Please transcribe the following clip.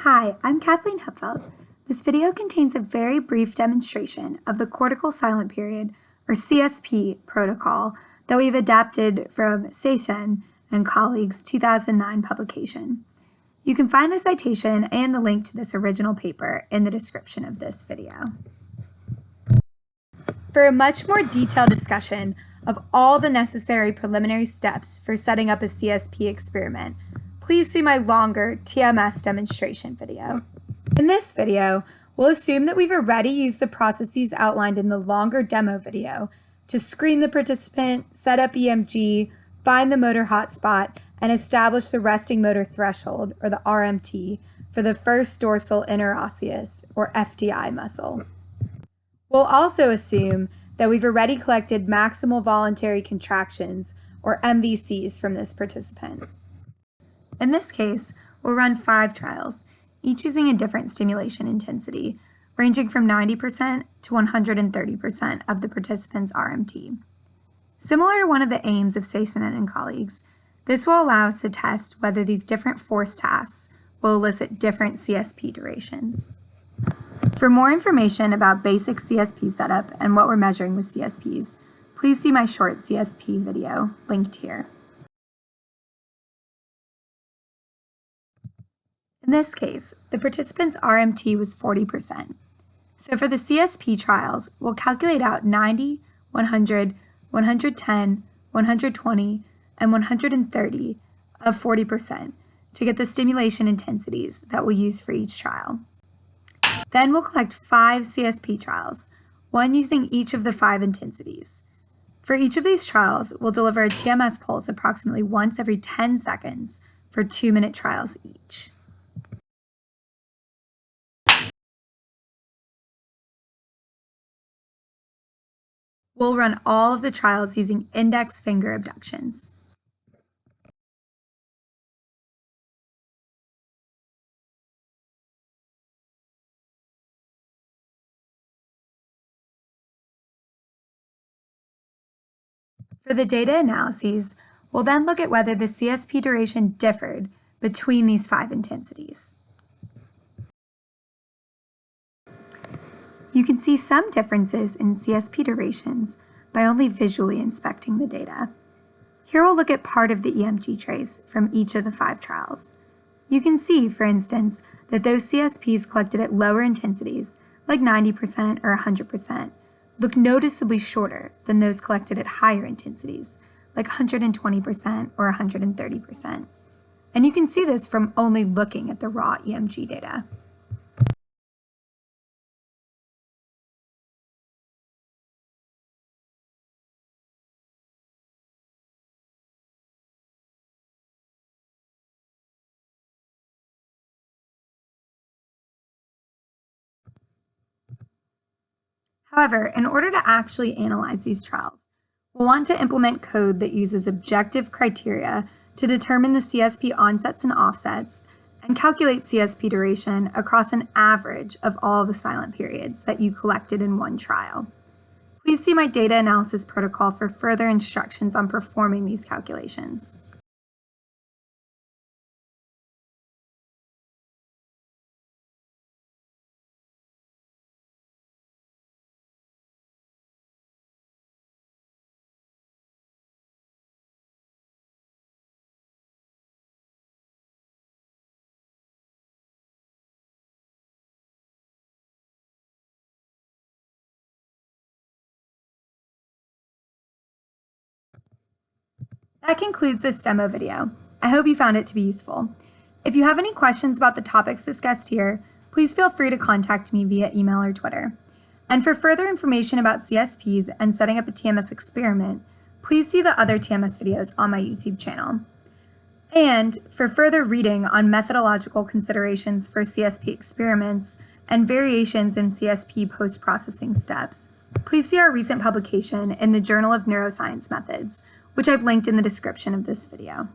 Hi, I'm Kathleen Hupfeld. This video contains a very brief demonstration of the cortical silent period, or cSP, protocol that we've adapted from Säisänen and colleagues' 2009 publication. You can find the citation and the link to this original paper in the description of this video. For a much more detailed discussion of all the necessary preliminary steps for setting up a cSP experiment, please see my longer TMS demonstration video. In this video, we'll assume that we've already used the processes outlined in the longer demo video to screen the participant, set up EMG, find the motor hotspot, and establish the resting motor threshold, or the RMT, for the first dorsal interosseous, or FDI muscle. We'll also assume that we've already collected maximal voluntary contractions, or MVCs, from this participant. In this case, we'll run 5 trials, each using a different stimulation intensity, ranging from 90% to 130% of the participant's RMT. Similar to one of the aims of Säisänen and colleagues, this will allow us to test whether these different force tasks will elicit different cSP durations. For more information about basic cSP setup and what we're measuring with cSPs, please see my short cSP video, linked here. In this case, the participant's RMT was 40%. So for the cSP trials, we'll calculate out 90, 100, 110, 120, and 130 of 40% to get the stimulation intensities that we'll use for each trial. Then we'll collect 5 cSP trials, one using each of the 5 intensities. For each of these trials, we'll deliver a TMS pulse approximately once every 10 seconds for 2-minute trials each. We'll run all of the trials using index finger abductions. For the data analyses, we'll then look at whether the cSP duration differed between these 5 intensities. You can see some differences in cSP durations by only visually inspecting the data. Here we'll look at part of the EMG trace from each of the 5 trials. You can see, for instance, that those cSPs collected at lower intensities, like 90% or 100%, look noticeably shorter than those collected at higher intensities, like 120% or 130%. And you can see this from only looking at the raw EMG data. However, in order to actually analyze these trials, we'll want to implement code that uses objective criteria to determine the cSP onsets and offsets and calculate cSP duration across an average of all the silent periods that you collected in one trial. Please see my data analysis protocol for further instructions on performing these calculations. That concludes this demo video. I hope you found it to be useful. If you have any questions about the topics discussed here, please feel free to contact me via email or Twitter. And for further information about cSPs and setting up a TMS experiment, please see the other TMS videos on my YouTube channel. And for further reading on methodological considerations for cSP experiments and variations in cSP post-processing steps, please see our recent publication in the Journal of Neuroscience Methods, which I've linked in the description of this video.